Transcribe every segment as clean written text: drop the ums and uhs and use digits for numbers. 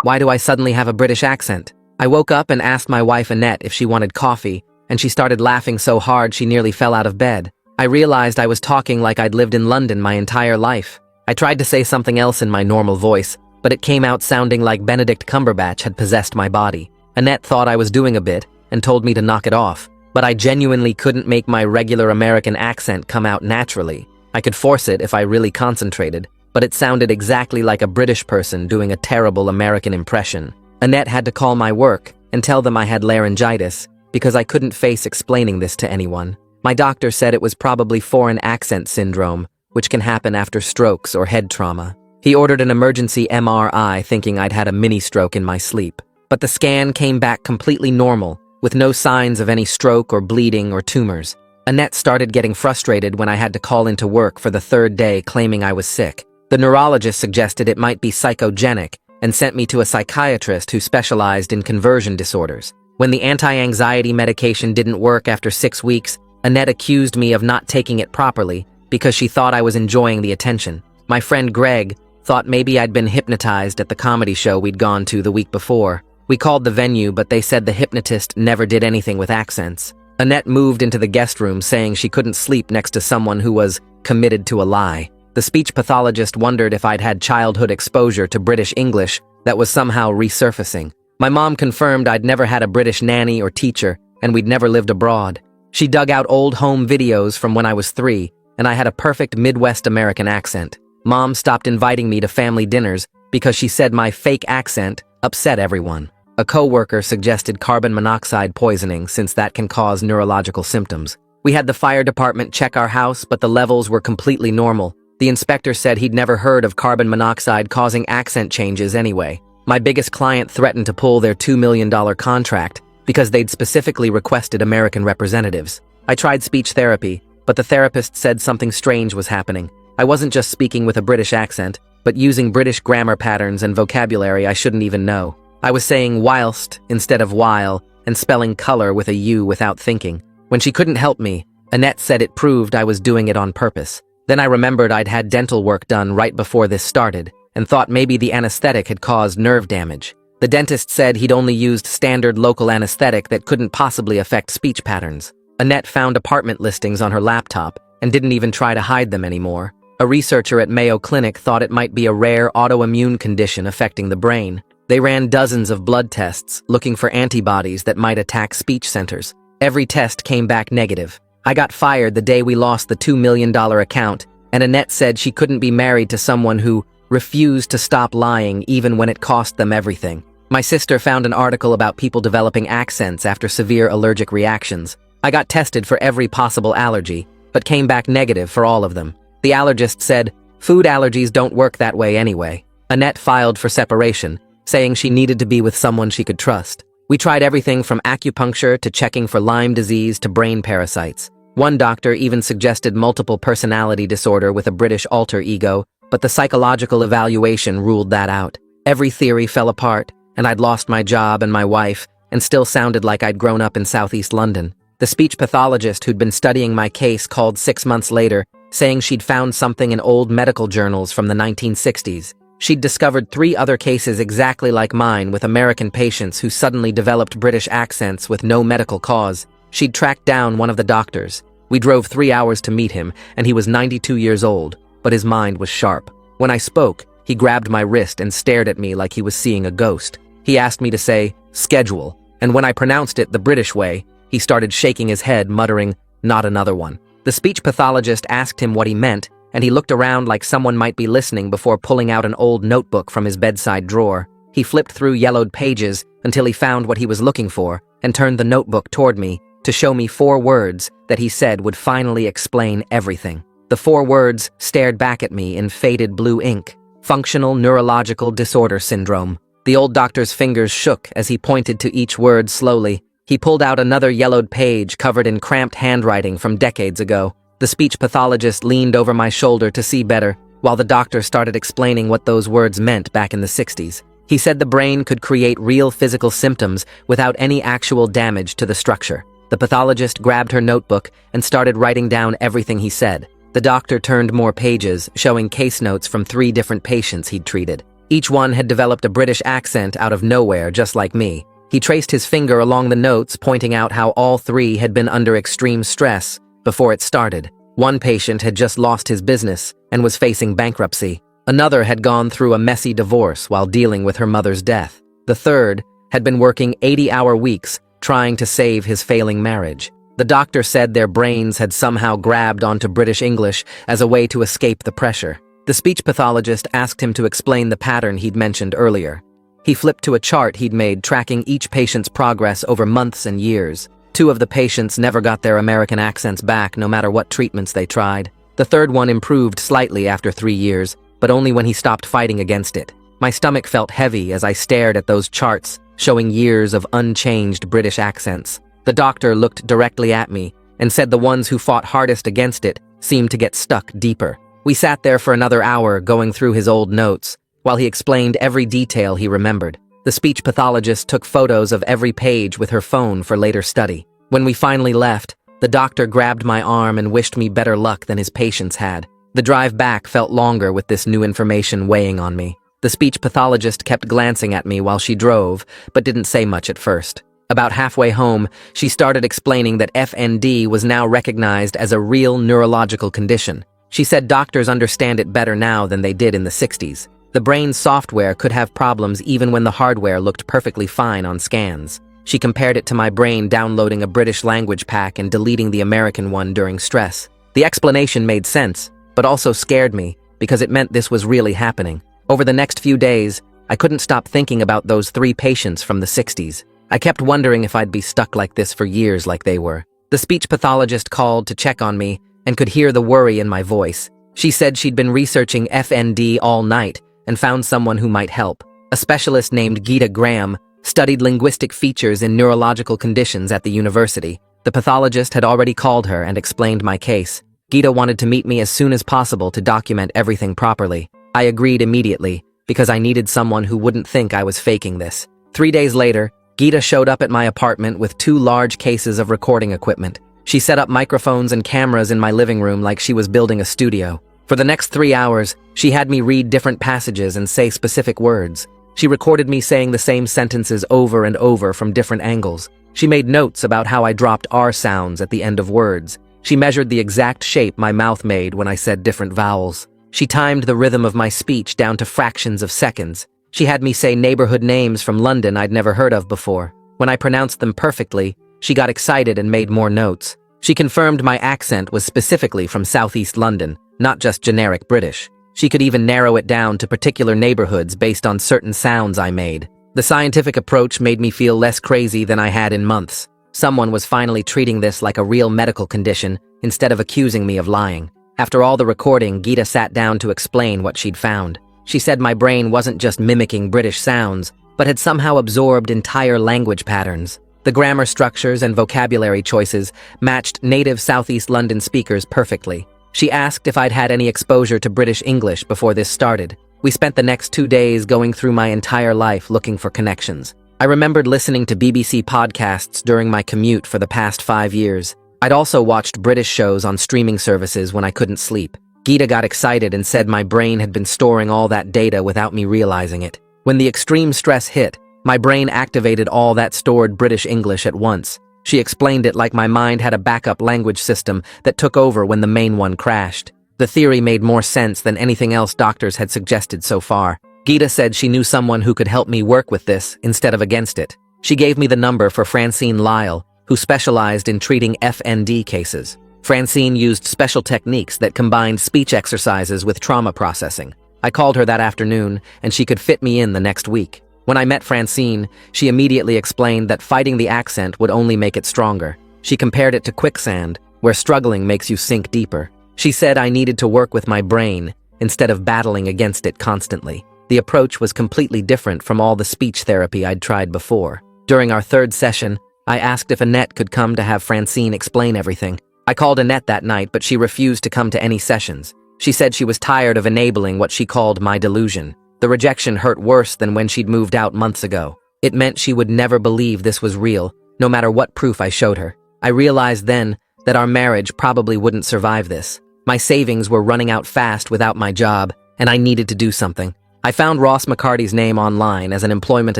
Why do I suddenly have a British accent? I woke up and asked my wife Annette if she wanted coffee, and she started laughing so hard she nearly fell out of bed. I realized I was talking like I'd lived in London my entire life. I tried to say something else in my normal voice, but it came out sounding like Benedict Cumberbatch had possessed my body. Annette thought I was doing a bit and told me to knock it off, but I genuinely couldn't make my regular American accent come out naturally. I could force it if I really concentrated, but it sounded exactly like a British person doing a terrible American impression. Annette had to call my work and tell them I had laryngitis because I couldn't face explaining this to anyone. My doctor said it was probably foreign accent syndrome, which can happen after strokes or head trauma. He ordered an emergency MRI thinking I'd had a mini stroke in my sleep. But the scan came back completely normal, with no signs of any stroke or bleeding or tumors. Annette started getting frustrated when I had to call into work for the third day claiming I was sick. The neurologist suggested it might be psychogenic and sent me to a psychiatrist who specialized in conversion disorders. When the anti-anxiety medication didn't work after 6 weeks, Annette accused me of not taking it properly because she thought I was enjoying the attention. My friend Greg thought maybe I'd been hypnotized at the comedy show we'd gone to the week before. We called the venue, but they said the hypnotist never did anything with accents. Annette moved into the guest room saying she couldn't sleep next to someone who was committed to a lie. The speech pathologist wondered if I'd had childhood exposure to British English that was somehow resurfacing. My mom confirmed I'd never had a British nanny or teacher, and we'd never lived abroad. She dug out old home videos from when I was 3, and I had a perfect Midwest American accent. Mom stopped inviting me to family dinners because she said my fake accent upset everyone. A coworker suggested carbon monoxide poisoning since that can cause neurological symptoms. We had the fire department check our house, but the levels were completely normal. The inspector said he'd never heard of carbon monoxide causing accent changes anyway. My biggest client threatened to pull their $2 million contract because they'd specifically requested American representatives. I tried speech therapy, but the therapist said something strange was happening. I wasn't just speaking with a British accent, but using British grammar patterns and vocabulary I shouldn't even know. I was saying whilst instead of while and spelling color with a U without thinking. When she couldn't help me, Annette said it proved I was doing it on purpose. Then I remembered I'd had dental work done right before this started and thought maybe the anesthetic had caused nerve damage. The dentist said he'd only used standard local anesthetic that couldn't possibly affect speech patterns. Annette found apartment listings on her laptop and didn't even try to hide them anymore. A researcher at Mayo Clinic thought it might be a rare autoimmune condition affecting the brain. They ran dozens of blood tests looking for antibodies that might attack speech centers. Every test came back negative. I got fired the day we lost the $2 million account, and Annette said she couldn't be married to someone who refused to stop lying even when it cost them everything. My sister found an article about people developing accents after severe allergic reactions. I got tested for every possible allergy, but came back negative for all of them. The allergist said, food allergies don't work that way anyway. Annette filed for separation, saying she needed to be with someone she could trust. We tried everything from acupuncture to checking for Lyme disease to brain parasites. One doctor even suggested multiple personality disorder with a British alter ego, but the psychological evaluation ruled that out. Every theory fell apart, and I'd lost my job and my wife, and still sounded like I'd grown up in Southeast London. The speech pathologist who'd been studying my case called 6 months later, saying she'd found something in old medical journals from the 1960s. She'd discovered 3 other cases exactly like mine with American patients who suddenly developed British accents with no medical cause. She'd tracked down one of the doctors. We drove 3 hours to meet him, and he was 92 years old, but his mind was sharp. When I spoke, he grabbed my wrist and stared at me like he was seeing a ghost. He asked me to say, schedule, and when I pronounced it the British way, he started shaking his head, muttering, not another one. The speech pathologist asked him what he meant, and he looked around like someone might be listening before pulling out an old notebook from his bedside drawer. He flipped through yellowed pages until he found what he was looking for and turned the notebook toward me to show me 4 words that he said would finally explain everything. The 4 words stared back at me in faded blue ink. Functional neurological disorder syndrome. The old doctor's fingers shook as he pointed to each word slowly. He pulled out another yellowed page covered in cramped handwriting from decades ago. The speech pathologist leaned over my shoulder to see better, while the doctor started explaining what those words meant back in the 60s. He said the brain could create real physical symptoms without any actual damage to the structure. The pathologist grabbed her notebook and started writing down everything he said. The doctor turned more pages, showing case notes from 3 different patients he'd treated. Each one had developed a British accent out of nowhere, just like me. He traced his finger along the notes, pointing out how all three had been under extreme stress before it started. One patient had just lost his business and was facing bankruptcy. Another had gone through a messy divorce while dealing with her mother's death. The third had been working 80-hour weeks trying to save his failing marriage. The doctor said their brains had somehow grabbed onto British English as a way to escape the pressure. The speech pathologist asked him to explain the pattern he'd mentioned earlier. He flipped to a chart he'd made tracking each patient's progress over months and years. 2 of the patients never got their American accents back no matter what treatments they tried. The third one improved slightly after 3 years, but only when he stopped fighting against it. My stomach felt heavy as I stared at those charts showing years of unchanged British accents. The doctor looked directly at me and said the ones who fought hardest against it seemed to get stuck deeper. We sat there for another hour going through his old notes while he explained every detail he remembered. The speech pathologist took photos of every page with her phone for later study. When we finally left, the doctor grabbed my arm and wished me better luck than his patients had. The drive back felt longer with this new information weighing on me. The speech pathologist kept glancing at me while she drove, but didn't say much at first. About halfway home, she started explaining that FND was now recognized as a real neurological condition. She said doctors understand it better now than they did in the 60s. The brain's software could have problems even when the hardware looked perfectly fine on scans. She compared it to my brain downloading a British language pack and deleting the American one during stress. The explanation made sense, but also scared me because it meant this was really happening. Over the next few days, I couldn't stop thinking about those 3 patients from the 60s. I kept wondering if I'd be stuck like this for years like they were. The speech pathologist called to check on me and could hear the worry in my voice. She said she'd been researching FND all night and found someone who might help. A specialist named Geeta Graham studied linguistic features in neurological conditions at the university. The pathologist had already called her and explained my case. Geeta wanted to meet me as soon as possible to document everything properly. I agreed immediately because I needed someone who wouldn't think I was faking this. 3 days later, Geeta showed up at my apartment with 2 large cases of recording equipment. She set up microphones and cameras in my living room like she was building a studio. For the next 3 hours, she had me read different passages and say specific words. She recorded me saying the same sentences over and over from different angles. She made notes about how I dropped R sounds at the end of words. She measured the exact shape my mouth made when I said different vowels. She timed the rhythm of my speech down to fractions of seconds. She had me say neighborhood names from London I'd never heard of before. When I pronounced them perfectly, she got excited and made more notes. She confirmed my accent was specifically from Southeast London, not just generic British. She could even narrow it down to particular neighborhoods based on certain sounds I made. The scientific approach made me feel less crazy than I had in months. Someone was finally treating this like a real medical condition instead of accusing me of lying. After all the recording, Geeta sat down to explain what she'd found. She said my brain wasn't just mimicking British sounds, but had somehow absorbed entire language patterns. The grammar structures and vocabulary choices matched native Southeast London speakers perfectly. She asked if I'd had any exposure to British English before this started. We spent the next 2 days going through my entire life looking for connections. I remembered listening to BBC podcasts during my commute for the past 5 years. I'd also watched British shows on streaming services when I couldn't sleep. Geeta got excited and said my brain had been storing all that data without me realizing it. When the extreme stress hit, my brain activated all that stored British English at once. She explained it like my mind had a backup language system that took over when the main one crashed. The theory made more sense than anything else doctors had suggested so far. Geeta said she knew someone who could help me work with this instead of against it. She gave me the number for Francine Lyle, who specialized in treating FND cases. Francine used special techniques that combined speech exercises with trauma processing. I called her that afternoon, and she could fit me in the next week. When I met Francine, she immediately explained that fighting the accent would only make it stronger. She compared it to quicksand, where struggling makes you sink deeper. She said I needed to work with my brain instead of battling against it constantly. The approach was completely different from all the speech therapy I'd tried before. During our 3rd session, I asked if Annette could come to have Francine explain everything. I called Annette that night, but she refused to come to any sessions. She said she was tired of enabling what she called my delusion. The rejection hurt worse than when she'd moved out months ago. It meant she would never believe this was real, no matter what proof I showed her. I realized then that our marriage probably wouldn't survive this. My savings were running out fast without my job, and I needed to do something. I found Ross McCarty's name online as an employment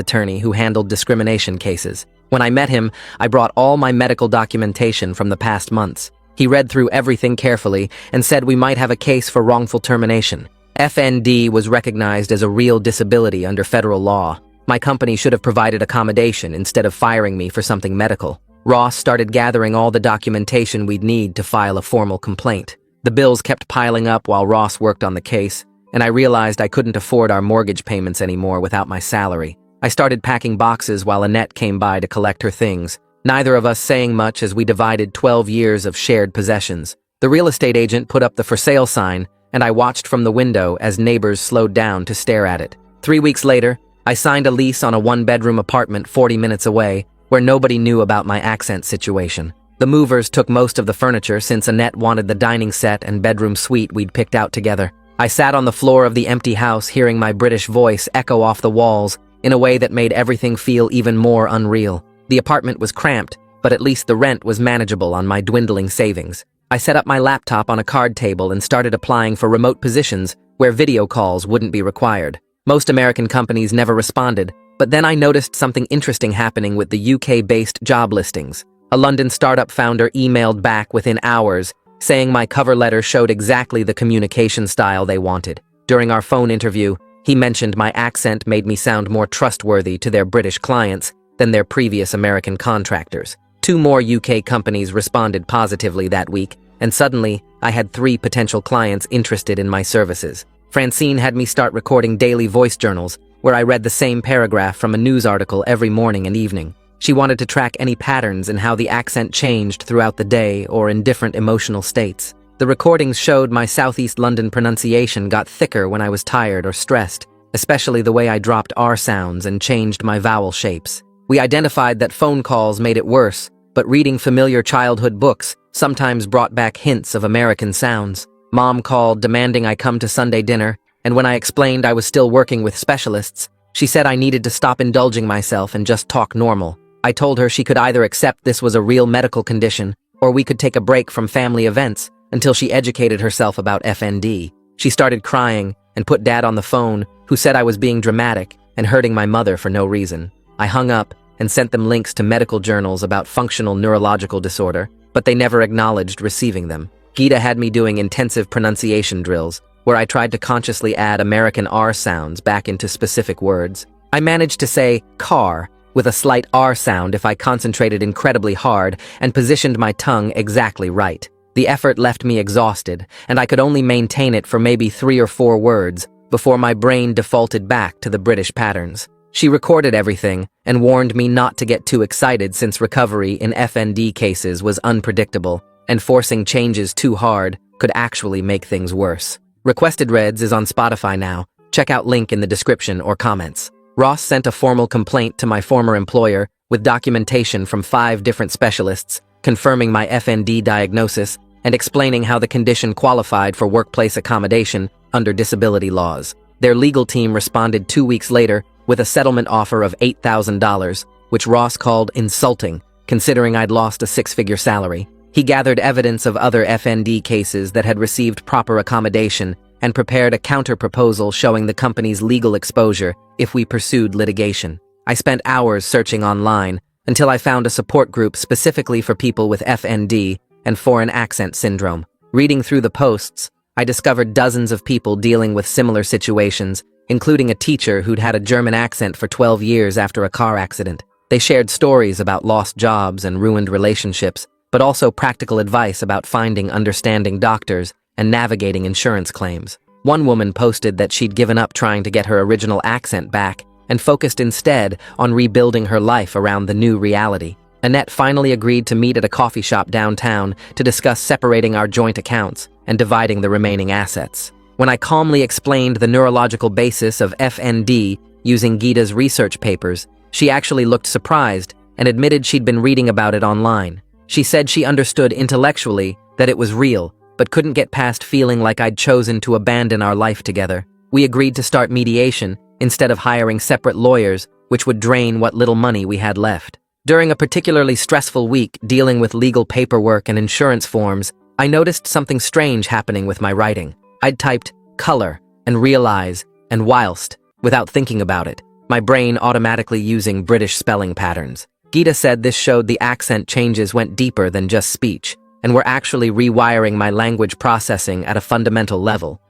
attorney who handled discrimination cases. When I met him, I brought all my medical documentation from the past months. He read through everything carefully and said we might have a case for wrongful termination. FND was recognized as a real disability under federal law. My company should have provided accommodation instead of firing me for something medical. Ross started gathering all the documentation we'd need to file a formal complaint. The bills kept piling up while Ross worked on the case, and I realized I couldn't afford our mortgage payments anymore without my salary. I started packing boxes while Annette came by to collect her things, neither of us saying much as we divided 12 years of shared possessions. The real estate agent put up the for sale sign, and I watched from the window as neighbors slowed down to stare at it. 3 weeks later, I signed a lease on a one-bedroom apartment 40 minutes away, where nobody knew about my accent situation. The movers took most of the furniture since Annette wanted the dining set and bedroom suite we'd picked out together. I sat on the floor of the empty house hearing my British voice echo off the walls in a way that made everything feel even more unreal. The apartment was cramped, but at least the rent was manageable on my dwindling savings. I set up my laptop on a card table and started applying for remote positions where video calls wouldn't be required. Most American companies never responded, but then I noticed something interesting happening with the UK-based job listings. A London startup founder emailed back within hours, saying my cover letter showed exactly the communication style they wanted. During our phone interview, he mentioned my accent made me sound more trustworthy to their British clients than their previous American contractors. 2 more UK companies responded positively that week, and suddenly, I had 3 potential clients interested in my services. Francine had me start recording daily voice journals, where I read the same paragraph from a news article every morning and evening. She wanted to track any patterns in how the accent changed throughout the day or in different emotional states. The recordings showed my Southeast London pronunciation got thicker when I was tired or stressed, especially the way I dropped R sounds and changed my vowel shapes. We identified that phone calls made it worse, but reading familiar childhood books sometimes brought back hints of American sounds. Mom called demanding I come to Sunday dinner, and when I explained I was still working with specialists, she said I needed to stop indulging myself and just talk normal. I told her she could either accept this was a real medical condition, or we could take a break from family events until she educated herself about FND. She started crying and put Dad on the phone, who said I was being dramatic and hurting my mother for no reason. I hung up and sent them links to medical journals about functional neurological disorder, but they never acknowledged receiving them. Gita had me doing intensive pronunciation drills, where I tried to consciously add American R sounds back into specific words. I managed to say car with a slight R sound if I concentrated incredibly hard and positioned my tongue exactly right. The effort left me exhausted, and I could only maintain it for maybe 3 or 4 words before my brain defaulted back to the British patterns. She recorded everything and warned me not to get too excited since recovery in FND cases was unpredictable, and forcing changes too hard could actually make things worse. Requested Reds is on Spotify now. Check out link in the description or comments. Ross sent a formal complaint to my former employer with documentation from 5 different specialists confirming my FND diagnosis and explaining how the condition qualified for workplace accommodation under disability laws. Their legal team responded 2 weeks later with a settlement offer of $8,000, which Ross called insulting, considering I'd lost a 6-figure salary. He gathered evidence of other FND cases that had received proper accommodation and prepared a counter-proposal showing the company's legal exposure if we pursued litigation. I spent hours searching online until I found a support group specifically for people with FND and foreign accent syndrome. Reading through the posts, I discovered dozens of people dealing with similar situations, including a teacher who'd had a German accent for 12 years after a car accident. They shared stories about lost jobs and ruined relationships, but also practical advice about finding understanding doctors and navigating insurance claims. One woman posted that she'd given up trying to get her original accent back and focused instead on rebuilding her life around the new reality. Annette finally agreed to meet at a coffee shop downtown to discuss separating our joint accounts and dividing the remaining assets. When I calmly explained the neurological basis of FND using Gita's research papers, she actually looked surprised and admitted she'd been reading about it online. She said she understood intellectually that it was real, but couldn't get past feeling like I'd chosen to abandon our life together. We agreed to start mediation instead of hiring separate lawyers, which would drain what little money we had left. During a particularly stressful week dealing with legal paperwork and insurance forms, I noticed something strange happening with my writing. I'd typed color and realized and whilst, without thinking about it, my brain automatically using British spelling patterns. Geeta said this showed the accent changes went deeper than just speech, and were actually rewiring my language processing at a fundamental level.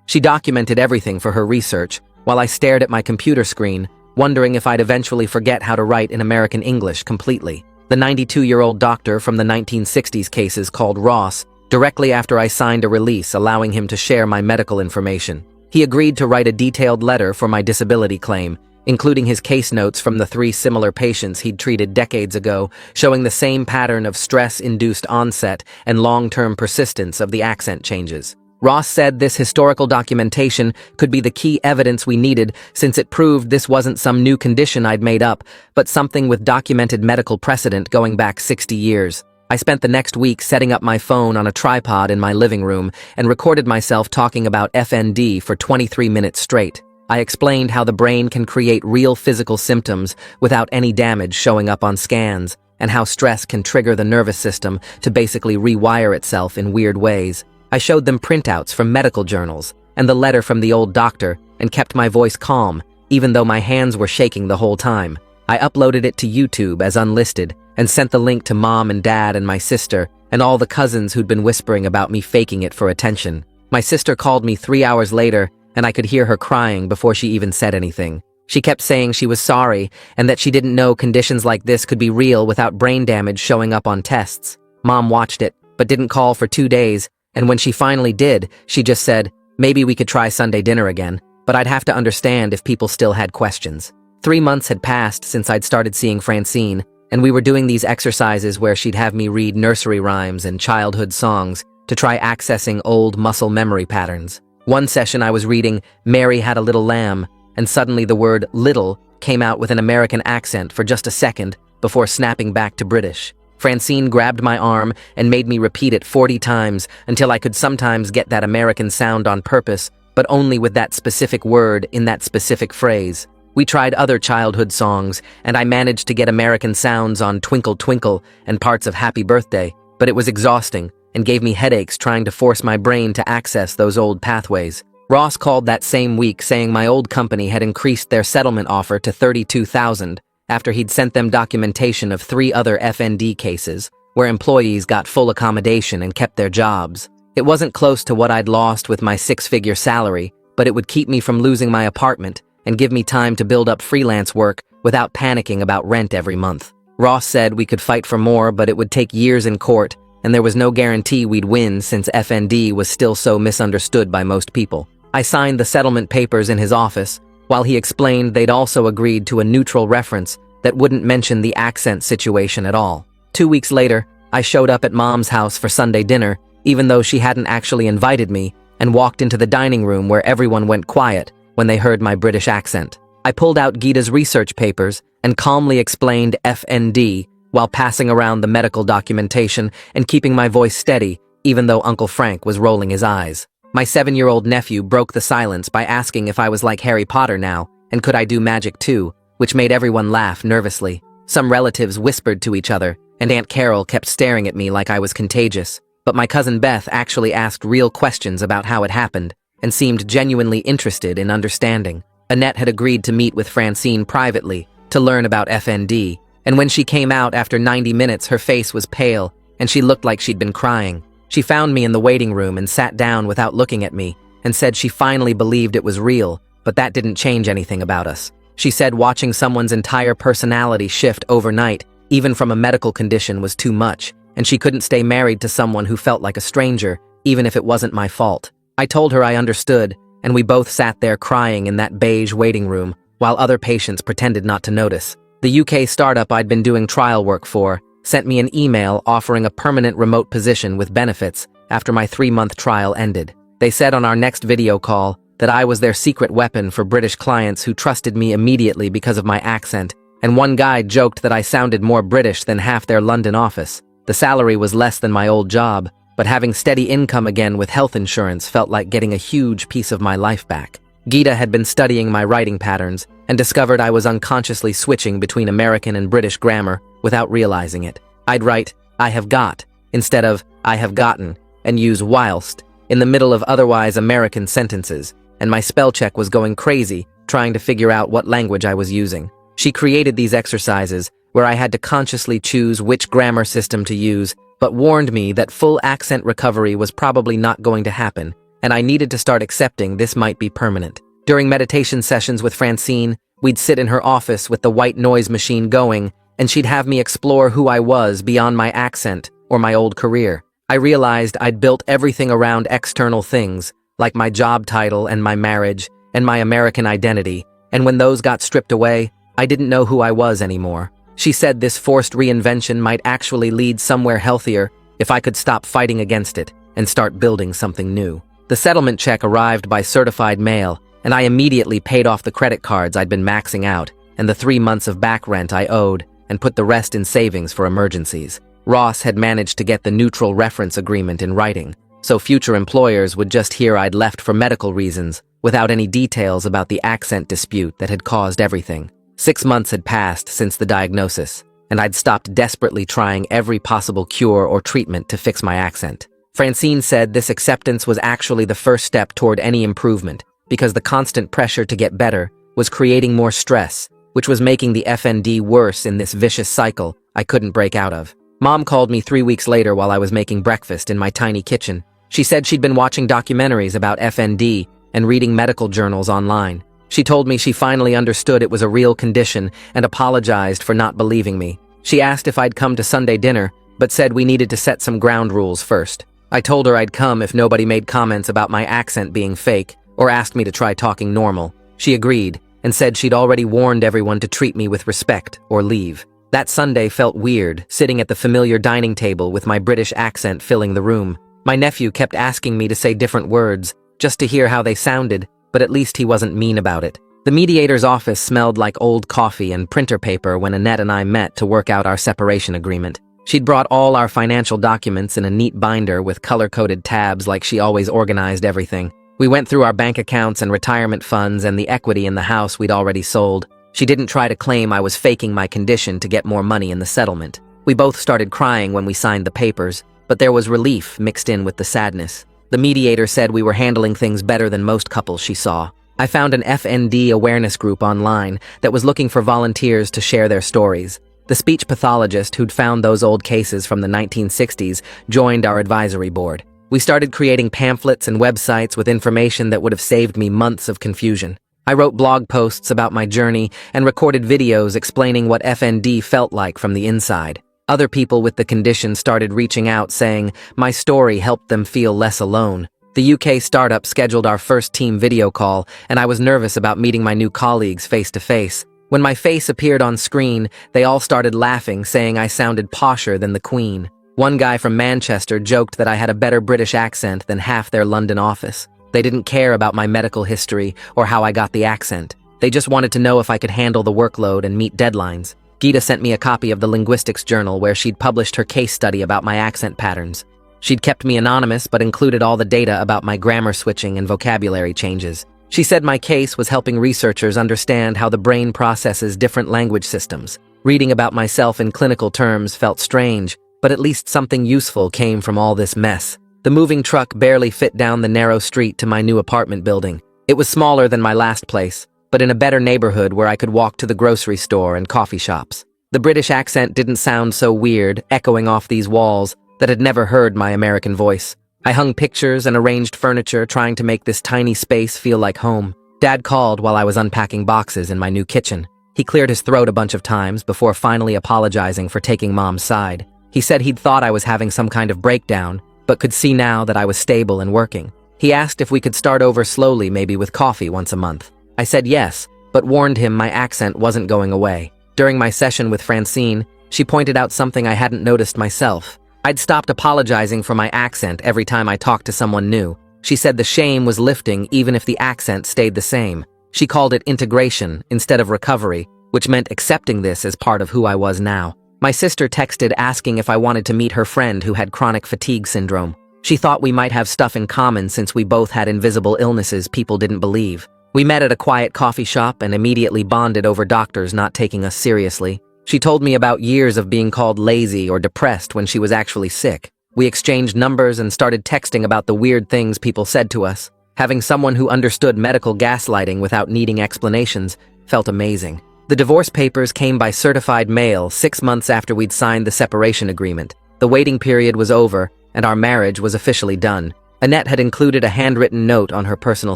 She documented everything for her research, while I stared at my computer screen, wondering if I'd eventually forget how to write in American English completely. The 92-year-old doctor from the 1960s cases called Ross directly after I signed a release allowing him to share my medical information. He agreed to write a detailed letter for my disability claim, including his case notes from the 3 similar patients he'd treated decades ago, showing the same pattern of stress-induced onset and long-term persistence of the accent changes. Ross said this historical documentation could be the key evidence we needed since it proved this wasn't some new condition I'd made up, but something with documented medical precedent going back 60 years. I spent the next week setting up my phone on a tripod in my living room and recorded myself talking about FND for 23 minutes straight. I explained how the brain can create real physical symptoms without any damage showing up on scans, and how stress can trigger the nervous system to basically rewire itself in weird ways. I showed them printouts from medical journals and the letter from the old doctor and kept my voice calm, even though my hands were shaking the whole time. I uploaded it to YouTube as unlisted and sent the link to Mom and Dad and my sister and all the cousins who'd been whispering about me faking it for attention. My sister called me 3 hours later and I could hear her crying before she even said anything. She kept saying she was sorry and that she didn't know conditions like this could be real without brain damage showing up on tests. Mom watched it, but didn't call for 2 days, and when she finally did, she just said, maybe we could try Sunday dinner again, but I'd have to understand if people still had questions. 3 months had passed since I'd started seeing Francine, and we were doing these exercises where she'd have me read nursery rhymes and childhood songs to try accessing old muscle memory patterns. One session I was reading Mary Had a Little Lamb, and suddenly the word little came out with an American accent for just a second before snapping back to British. Francine grabbed my arm and made me repeat it 40 times until I could sometimes get that American sound on purpose, but only with that specific word in that specific phrase. We tried other childhood songs, and I managed to get American sounds on Twinkle Twinkle and parts of Happy Birthday, but it was exhausting and gave me headaches trying to force my brain to access those old pathways. Ross called that same week saying my old company had increased their settlement offer to $32,000 after he'd sent them documentation of 3 other FND cases where employees got full accommodation and kept their jobs. It wasn't close to what I'd lost with my 6-figure salary, but it would keep me from losing my apartment and give me time to build up freelance work without panicking about rent every month. Ross said we could fight for more, but it would take years in court, and there was no guarantee we'd win since FND was still so misunderstood by most people. I signed the settlement papers in his office, while he explained they'd also agreed to a neutral reference that wouldn't mention the accent situation at all. 2 weeks later, I showed up at Mom's house for Sunday dinner, even though she hadn't actually invited me, and walked into the dining room where everyone went quiet when they heard my British accent. I pulled out Geeta's research papers and calmly explained FND while passing around the medical documentation and keeping my voice steady, even though Uncle Frank was rolling his eyes. My 7-year-old nephew broke the silence by asking if I was like Harry Potter now, and could I do magic too, which made everyone laugh nervously. Some relatives whispered to each other, and Aunt Carol kept staring at me like I was contagious. But my cousin Beth actually asked real questions about how it happened, and seemed genuinely interested in understanding. Annette had agreed to meet with Francine privately to learn about FND, and when she came out after 90 minutes, her face was pale, and she looked like she'd been crying. She found me in the waiting room and sat down without looking at me, and said she finally believed it was real, but that didn't change anything about us. She said watching someone's entire personality shift overnight, even from a medical condition, was too much, and she couldn't stay married to someone who felt like a stranger, even if it wasn't my fault. I told her I understood, and we both sat there crying in that beige waiting room, while other patients pretended not to notice. The UK startup I'd been doing trial work for sent me an email offering a permanent remote position with benefits after my 3-month trial ended. They said on our next video call that I was their secret weapon for British clients who trusted me immediately because of my accent, and one guy joked that I sounded more British than half their London office. The salary was less than my old job, but having steady income again with health insurance felt like getting a huge piece of my life back. Geeta had been studying my writing patterns and discovered I was unconsciously switching between American and British grammar without realizing it. I'd write, I have got, instead of I have gotten, and use whilst in the middle of otherwise American sentences, and my spell check was going crazy, trying to figure out what language I was using. She created these exercises where I had to consciously choose which grammar system to use, but warned me that full accent recovery was probably not going to happen, and I needed to start accepting this might be permanent. During meditation sessions with Francine, we'd sit in her office with the white noise machine going, and she'd have me explore who I was beyond my accent or my old career. I realized I'd built everything around external things, like my job title and my marriage and my American identity, and when those got stripped away, I didn't know who I was anymore. She said this forced reinvention might actually lead somewhere healthier if I could stop fighting against it and start building something new. The settlement check arrived by certified mail, and I immediately paid off the credit cards I'd been maxing out and the 3 months of back rent I owed and put the rest in savings for emergencies. Ross had managed to get the neutral reference agreement in writing, so future employers would just hear I'd left for medical reasons without any details about the accent dispute that had caused everything. 6 months had passed since the diagnosis, and I'd stopped desperately trying every possible cure or treatment to fix my accent. Francine said this acceptance was actually the first step toward any improvement, because the constant pressure to get better was creating more stress, which was making the FND worse in this vicious cycle I couldn't break out of. Mom called me 3 weeks later while I was making breakfast in my tiny kitchen. She said she'd been watching documentaries about FND and reading medical journals online. She told me she finally understood it was a real condition and apologized for not believing me. She asked if I'd come to Sunday dinner, but said we needed to set some ground rules first. I told her I'd come if nobody made comments about my accent being fake or asked me to try talking normal. She agreed and said she'd already warned everyone to treat me with respect or leave. That Sunday felt weird, sitting at the familiar dining table with my British accent filling the room. My nephew kept asking me to say different words, just to hear how they sounded, but at least he wasn't mean about it. The mediator's office smelled like old coffee and printer paper when Annette and I met to work out our separation agreement. She'd brought all our financial documents in a neat binder with color-coded tabs like she always organized everything. We went through our bank accounts and retirement funds and the equity in the house we'd already sold. She didn't try to claim I was faking my condition to get more money in the settlement. We both started crying when we signed the papers, but there was relief mixed in with the sadness. The mediator said we were handling things better than most couples she saw. I found an FND awareness group online that was looking for volunteers to share their stories. The speech pathologist who'd found those old cases from the 1960s joined our advisory board. We started creating pamphlets and websites with information that would have saved me months of confusion. I wrote blog posts about my journey and recorded videos explaining what FND felt like from the inside. Other people with the condition started reaching out saying my story helped them feel less alone. The UK startup scheduled our first team video call, and I was nervous about meeting my new colleagues face to face. When my face appeared on screen, they all started laughing, saying I sounded posher than the Queen. One guy from Manchester joked that I had a better British accent than half their London office. They didn't care about my medical history or how I got the accent. They just wanted to know if I could handle the workload and meet deadlines. Gita sent me a copy of the Linguistics Journal where she'd published her case study about my accent patterns. She'd kept me anonymous but included all the data about my grammar switching and vocabulary changes. She said my case was helping researchers understand how the brain processes different language systems. Reading about myself in clinical terms felt strange, but at least something useful came from all this mess. The moving truck barely fit down the narrow street to my new apartment building. It was smaller than my last place, but in a better neighborhood where I could walk to the grocery store and coffee shops. The British accent didn't sound so weird, echoing off these walls, that had never heard my American voice. I hung pictures and arranged furniture, trying to make this tiny space feel like home. Dad called while I was unpacking boxes in my new kitchen. He cleared his throat a bunch of times before finally apologizing for taking Mom's side. He said he'd thought I was having some kind of breakdown, but could see now that I was stable and working. He asked if we could start over slowly, maybe with coffee once a month. I said yes, but warned him my accent wasn't going away. During my session with Francine, she pointed out something I hadn't noticed myself. I'd stopped apologizing for my accent every time I talked to someone new. She said the shame was lifting even if the accent stayed the same. She called it integration instead of recovery, which meant accepting this as part of who I was now. My sister texted asking if I wanted to meet her friend who had chronic fatigue syndrome. She thought we might have stuff in common since we both had invisible illnesses people didn't believe. We met at a quiet coffee shop and immediately bonded over doctors not taking us seriously. She told me about years of being called lazy or depressed when she was actually sick. We exchanged numbers and started texting about the weird things people said to us. Having someone who understood medical gaslighting without needing explanations felt amazing. The divorce papers came by certified mail 6 months after we'd signed the separation agreement. The waiting period was over, and our marriage was officially done. Annette had included a handwritten note on her personal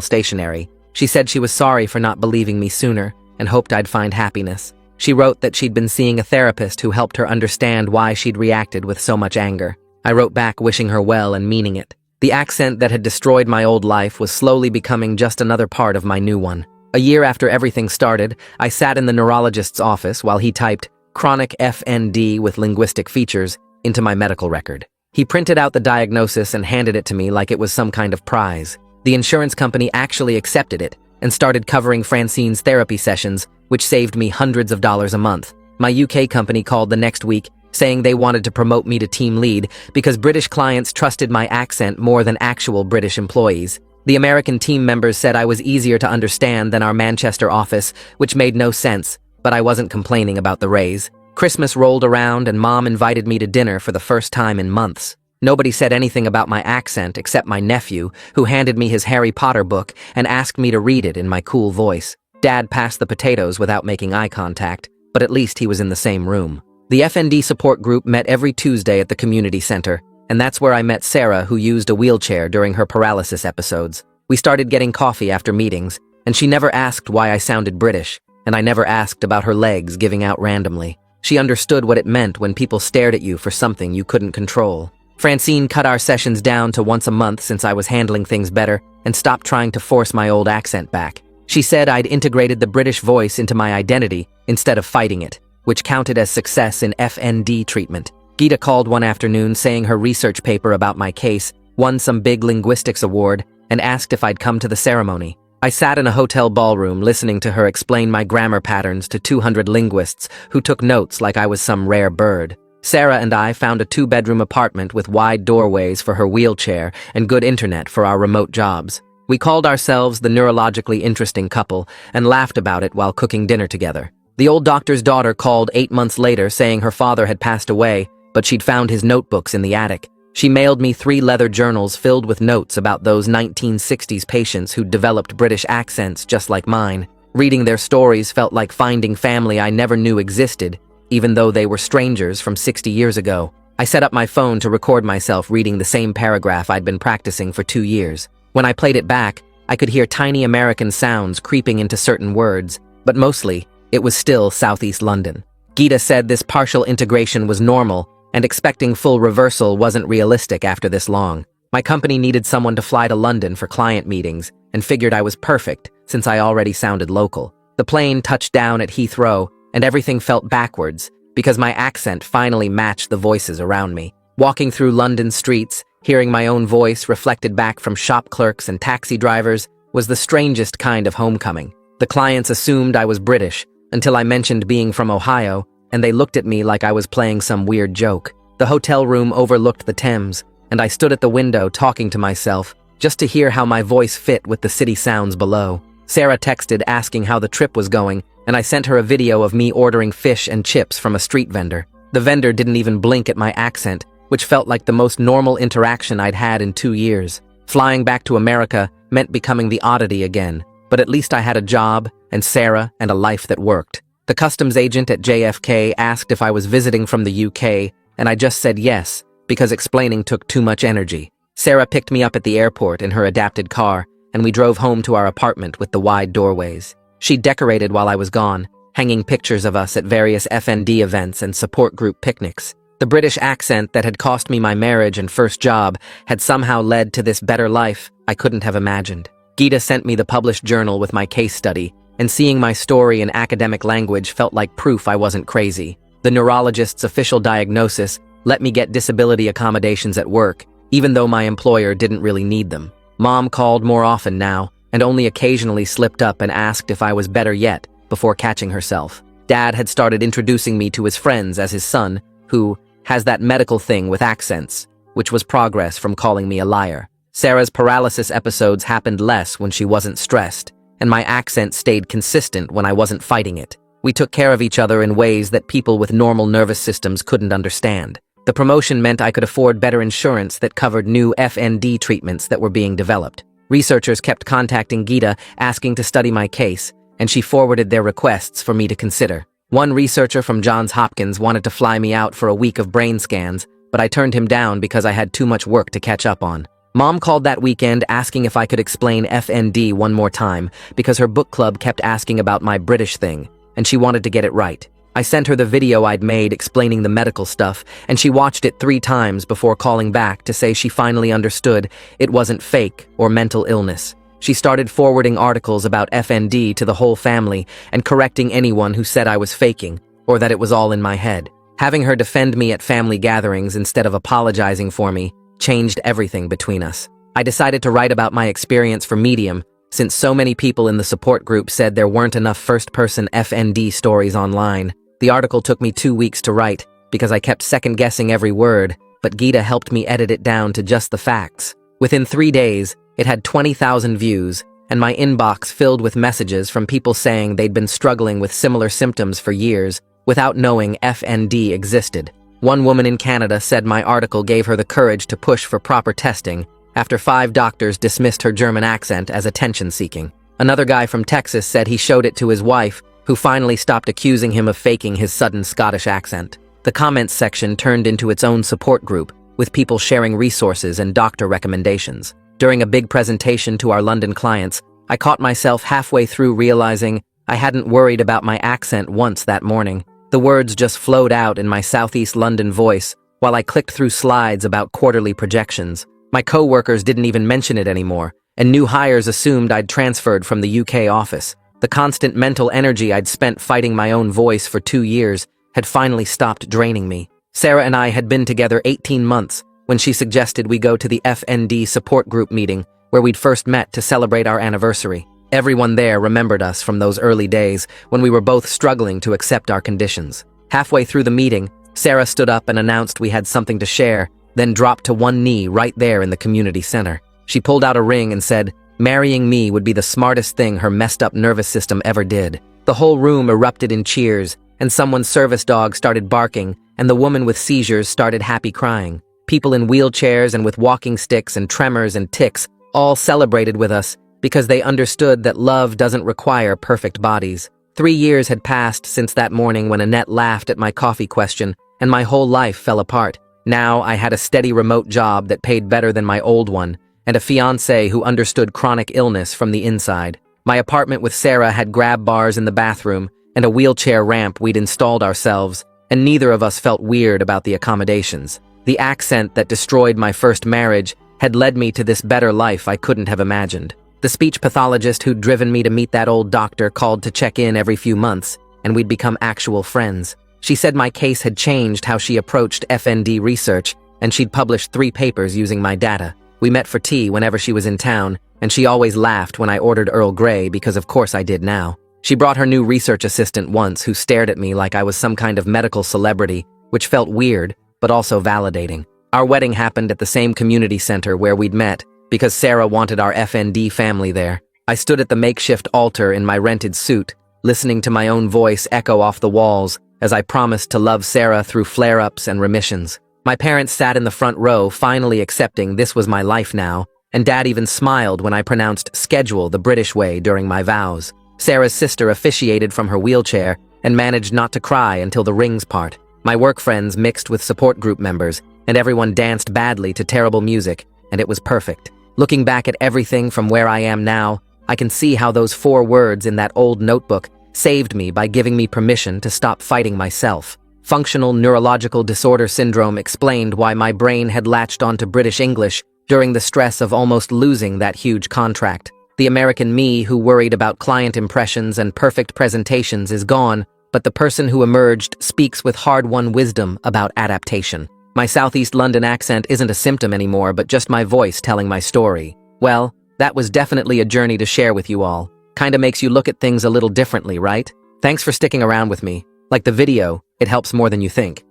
stationery. She said she was sorry for not believing me sooner and hoped I'd find happiness. She wrote that she'd been seeing a therapist who helped her understand why she'd reacted with so much anger. I wrote back wishing her well and meaning it. The accent that had destroyed my old life was slowly becoming just another part of my new one. A year after everything started, I sat in the neurologist's office while he typed chronic FND with linguistic features into my medical record. He printed out the diagnosis and handed it to me like it was some kind of prize. The insurance company actually accepted it and started covering Francine's therapy sessions, which saved me hundreds of dollars a month. My UK company called the next week, saying they wanted to promote me to team lead because British clients trusted my accent more than actual British employees. The American team members said I was easier to understand than our Manchester office, which made no sense, but I wasn't complaining about the raise. Christmas rolled around and Mom invited me to dinner for the first time in months. Nobody said anything about my accent except my nephew, who handed me his Harry Potter book and asked me to read it in my cool voice. Dad passed the potatoes without making eye contact, but at least he was in the same room. The FND support group met every Tuesday at the community center, and that's where I met Sarah, who used a wheelchair during her paralysis episodes. We started getting coffee after meetings, and she never asked why I sounded British, and I never asked about her legs giving out randomly. She understood what it meant when people stared at you for something you couldn't control. Francine cut our sessions down to once a month since I was handling things better and stopped trying to force my old accent back. She said I'd integrated the British voice into my identity instead of fighting it, which counted as success in FND treatment. Gita called one afternoon saying her research paper about my case won some big linguistics award and asked if I'd come to the ceremony. I sat in a hotel ballroom listening to her explain my grammar patterns to 200 linguists who took notes like I was some rare bird. Sarah and I found a 2-bedroom apartment with wide doorways for her wheelchair and good internet for our remote jobs. We called ourselves the neurologically interesting couple and laughed about it while cooking dinner together. The old doctor's daughter called 8 months later saying her father had passed away, but she'd found his notebooks in the attic. She mailed me 3 leather journals filled with notes about those 1960s patients who'd developed British accents just like mine. Reading their stories felt like finding family I never knew existed, even though they were strangers from 60 years ago. I set up my phone to record myself reading the same paragraph I'd been practicing for 2 years. When I played it back, I could hear tiny American sounds creeping into certain words, but mostly, it was still Southeast London. Gita said this partial integration was normal, and expecting full reversal wasn't realistic after this long. My company needed someone to fly to London for client meetings, and figured I was perfect since I already sounded local. The plane touched down at Heathrow, and everything felt backwards because my accent finally matched the voices around me. Walking through London streets, hearing my own voice reflected back from shop clerks and taxi drivers was the strangest kind of homecoming. The clients assumed I was British until I mentioned being from Ohio, and they looked at me like I was playing some weird joke. The hotel room overlooked the Thames, and I stood at the window talking to myself just to hear how my voice fit with the city sounds below. Sarah texted asking how the trip was going, and I sent her a video of me ordering fish and chips from a street vendor. The vendor didn't even blink at my accent, which felt like the most normal interaction I'd had in 2 years. Flying back to America meant becoming the oddity again, but at least I had a job, and Sarah, and a life that worked. The customs agent at JFK asked if I was visiting from the UK, and I just said yes, because explaining took too much energy. Sarah picked me up at the airport in her adapted car, and we drove home to our apartment with the wide doorways. She decorated while I was gone, hanging pictures of us at various FND events and support group picnics. The British accent that had cost me my marriage and first job had somehow led to this better life I couldn't have imagined. Gita sent me the published journal with my case study, and seeing my story in academic language felt like proof I wasn't crazy. The neurologist's official diagnosis let me get disability accommodations at work, even though my employer didn't really need them. Mom called more often now, and only occasionally slipped up and asked if I was better yet before catching herself. Dad had started introducing me to his friends as his son, who has that medical thing with accents, which was progress from calling me a liar. Sarah's paralysis episodes happened less when she wasn't stressed, and my accent stayed consistent when I wasn't fighting it. We took care of each other in ways that people with normal nervous systems couldn't understand. The promotion meant I could afford better insurance that covered new FND treatments that were being developed. Researchers kept contacting Geeta, asking to study my case, and she forwarded their requests for me to consider. One researcher from Johns Hopkins wanted to fly me out for a week of brain scans, but I turned him down because I had too much work to catch up on. Mom called that weekend asking if I could explain FND one more time because her book club kept asking about my British thing, and she wanted to get it right. I sent her the video I'd made explaining the medical stuff, and she watched it 3 times before calling back to say she finally understood it wasn't fake or mental illness. She started forwarding articles about FND to the whole family and correcting anyone who said I was faking or that it was all in my head. Having her defend me at family gatherings instead of apologizing for me changed everything between us. I decided to write about my experience for Medium since so many people in the support group said there weren't enough first-person FND stories online. The article took me 2 weeks to write because I kept second-guessing every word, but Geeta helped me edit it down to just the facts. Within 3 days, it had 20,000 views, and my inbox filled with messages from people saying they'd been struggling with similar symptoms for years without knowing FND existed. One woman in Canada said my article gave her the courage to push for proper testing after 5 doctors dismissed her German accent as attention-seeking. Another guy from Texas said he showed it to his wife, who finally stopped accusing him of faking his sudden Scottish accent. The comments section turned into its own support group, with people sharing resources and doctor recommendations. During a big presentation to our London clients, I caught myself halfway through realizing I hadn't worried about my accent once that morning. The words just flowed out in my Southeast London voice while I clicked through slides about quarterly projections. My co-workers didn't even mention it anymore, and new hires assumed I'd transferred from the UK office. The constant mental energy I'd spent fighting my own voice for 2 years had finally stopped draining me. Sarah and I had been together 18 months when she suggested we go to the FND support group meeting where we'd first met to celebrate our anniversary. Everyone there remembered us from those early days when we were both struggling to accept our conditions. Halfway through the meeting, Sarah stood up and announced we had something to share, then dropped to one knee right there in the community center. She pulled out a ring and said, "Marrying me would be the smartest thing her messed up nervous system ever did." The whole room erupted in cheers, and someone's service dog started barking, and the woman with seizures started happy crying. People in wheelchairs and with walking sticks and tremors and tics all celebrated with us because they understood that love doesn't require perfect bodies. 3 years had passed since that morning when Annette laughed at my coffee question, and my whole life fell apart. Now I had a steady remote job that paid better than my old one, and a fiancé who understood chronic illness from the inside. My apartment with Sarah had grab bars in the bathroom and a wheelchair ramp we'd installed ourselves, and neither of us felt weird about the accommodations. The accent that destroyed my first marriage had led me to this better life I couldn't have imagined. The speech pathologist who'd driven me to meet that old doctor called to check in every few months, and we'd become actual friends. She said my case had changed how she approached FND research, and she'd published 3 papers using my data. We met for tea whenever she was in town, and she always laughed when I ordered Earl Grey because of course I did now. She brought her new research assistant once who stared at me like I was some kind of medical celebrity, which felt weird, but also validating. Our wedding happened at the same community center where we'd met because Sarah wanted our FND family there. I stood at the makeshift altar in my rented suit, listening to my own voice echo off the walls as I promised to love Sarah through flare-ups and remissions. My parents sat in the front row, finally accepting this was my life now, and Dad even smiled when I pronounced schedule the British way during my vows. Sarah's sister officiated from her wheelchair and managed not to cry until the rings part. My work friends mixed with support group members, and everyone danced badly to terrible music, and it was perfect. Looking back at everything from where I am now, I can see how those 4 words in that old notebook saved me by giving me permission to stop fighting myself. Functional neurological disorder syndrome explained why my brain had latched onto British English during the stress of almost losing that huge contract. The American me who worried about client impressions and perfect presentations is gone, but the person who emerged speaks with hard-won wisdom about adaptation. My Southeast London accent isn't a symptom anymore, but just my voice telling my story. Well, that was definitely a journey to share with you all. Kinda makes you look at things a little differently, right? Thanks for sticking around with me. Like the video, it helps more than you think.